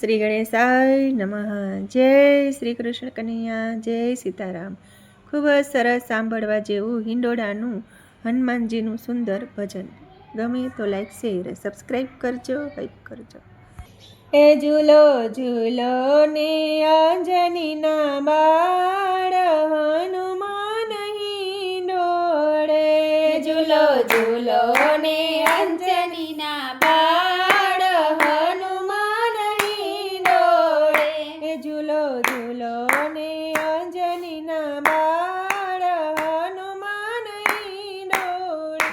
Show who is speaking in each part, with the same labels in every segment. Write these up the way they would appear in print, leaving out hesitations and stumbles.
Speaker 1: શ્રી ગણેશાય નમઃ. જય શ્રી કૃષ્ણ કનૈયા, જય સીતારામ. ખૂબ જ સરસ સાંભળવા જેવું હિંડોળાનું હનુમાનજીનું સુંદર ભજન. ગમે તો લાઈક શેર સબસ્ક્રાઈબ કરજો, લાઈક કરજો. એ ઝૂલો ઝૂલો ને અંજનીના બાળ હનુમાન હિંડોળે.
Speaker 2: ઝૂલો ઝૂલો ને અંજનીના બાળ હનુમાન હિંડોળે.
Speaker 1: ઝૂલો ઝૂલો ને અંજનીના બાળ હનુમાન હિંડોળે.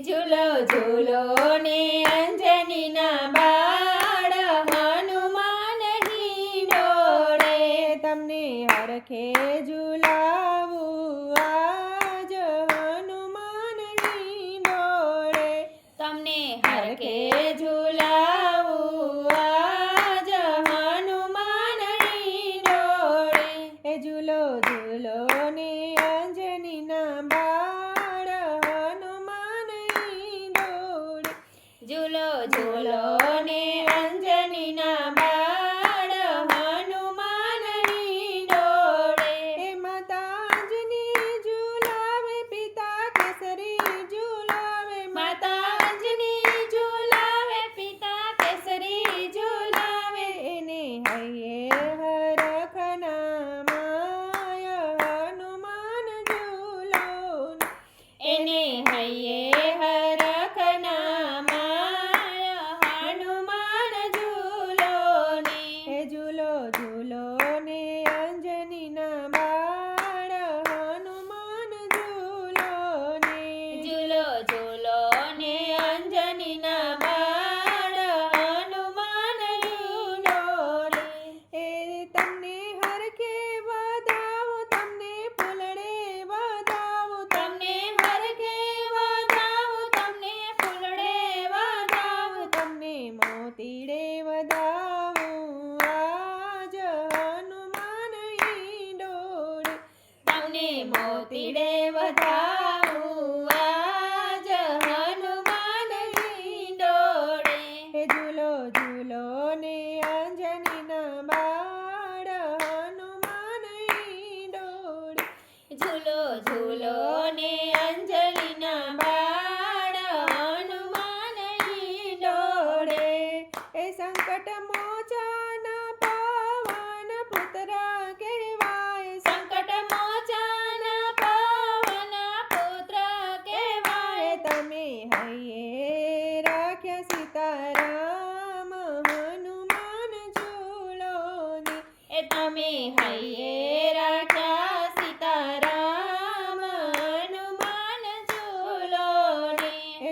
Speaker 2: ઝૂલો ઝૂલો ને અંજનીના બાળ હનુમાન હિંડોળે.
Speaker 1: તમને હરખે ઝુલાવું આજ હનુમાન હિંડોળે.
Speaker 2: તમને હરખે ઝુલાવું આજ હનુમાન હિંડોળે.
Speaker 1: ઝૂલો ઝૂલો ને અંજનીના બાળ હનુમાન હિંડોળે.
Speaker 2: ઝૂલો ઝૂલો ને અંજનીના બાળ હનુમાન હિંડોળે.
Speaker 1: માતાજીની ઝુલાવે પિતા કેસરી ઝુલાવે.
Speaker 2: માતા અંજની ઝુલાવે પિતા કેસરી ઝુલાવે.
Speaker 1: એને હૈયે હરખના માય હનુમાન ઝૂલો.
Speaker 2: એને હૈયે હરખના માય હનુમાન ઝૂલો ને.
Speaker 1: ઝૂલો ઝૂલો ને અંજનીના બાળ હનુમાન ઝૂલો ને.
Speaker 2: ઝૂલો ઝૂલો ને અંજનીના બાળ હનુમાન હિંડોળે.
Speaker 1: તમને હરખે વધાવો તમને ફૂલડે વધાવો.
Speaker 2: તમને હરખે વધાવું તમને ફૂલડે વધાવું.
Speaker 1: તમને મોતીડે વધાવું આજ હનુમાન હિંડોળે.
Speaker 2: તમને મોતીડે વધાવું આજ હનુમાન હિંડોળે.
Speaker 1: ઝૂલો ઝૂલો ને અંજનીના બાળ હનુમાન હિંડોળે.
Speaker 2: ઝૂલો ઝૂલો ને અંજલિના બાળ હનુમાન હિંડોળે.
Speaker 1: સંકટ મોચન પવન પુત્ર કહેવાય.
Speaker 2: સંકટ મોચન પવન પુત્ર કહેવાય.
Speaker 1: તમે હૈયે રાખ્યા સીતારામ હનુમાન ઝૂલો ને.
Speaker 2: તમે હૈયે રાખ્યા સીતારામ હનુમાન ઝૂલો ને.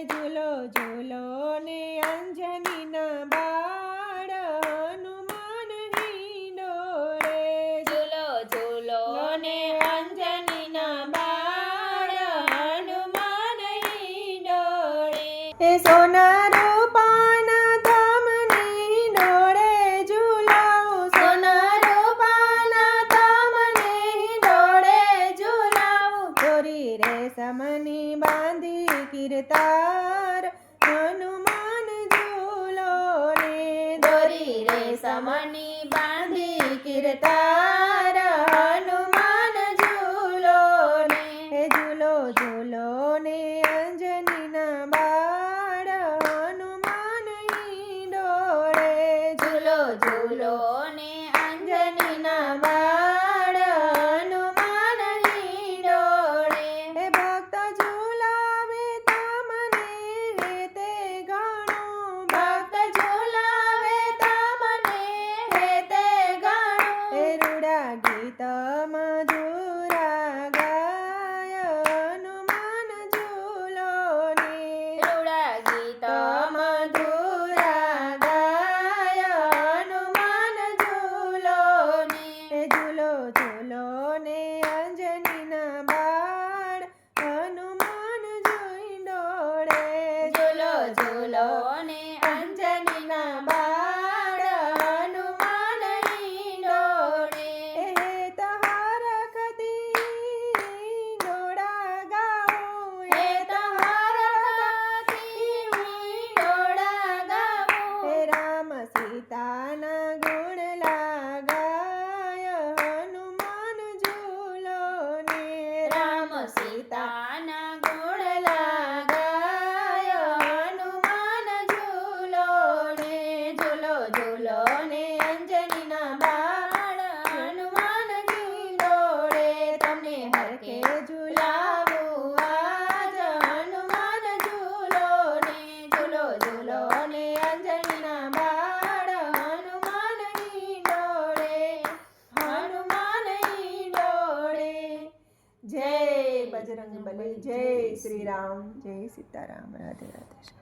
Speaker 1: ઝૂલો ઝૂલો ને અંજનીના બાળ હનુમાન હિંડોળે.
Speaker 2: ઝૂલો ઝૂલો ને અંજનીના બાળ હનુમાન હિંડોળે.
Speaker 1: સોના રૂપાના તમને હિંડોળે ઝૂલાવું.
Speaker 2: સોના રૂપાના તમને હિંડોળે ઝૂલાવું.
Speaker 1: દોરી રેશમની બાંધી કિરતાર હનુમાન ઝૂલો ને.
Speaker 2: દોરી રેશમની બાંધી કિરતાર હનુમાન ઝૂલો ને.
Speaker 1: ઝૂલો ઝૂલો ને અંજનીના બાળ હનુમાન હિંડોળે.
Speaker 2: ઝૂલો ઝૂલો ને અંજનીના બાળ હનુમાન હિંડોળે.
Speaker 1: ભક્ત ઝુલાવે તમને હેતે ઘણું.
Speaker 2: ભક્ત ઝુલાવે તમને હેતે ઘણું.
Speaker 1: રૂડા
Speaker 2: સીતાના ગુણ લાગાય હનુમાન ઝૂલો ને ઝૂલો ઝૂલો ને અંજનીના બાળ હનુમાન ઝૂલોડે તમને હરખે ઝુલાવું આજ હનુમાન ઝૂલો ને ઝૂલો ઝૂલો ને અંજનીના બાળ હનુમાન ઝૂલોડે હનુમાન ઝૂલોડે
Speaker 1: જય બજરંગ બલી, જય શ્રી રામ, જય સીતારામ, રાધે રાધે.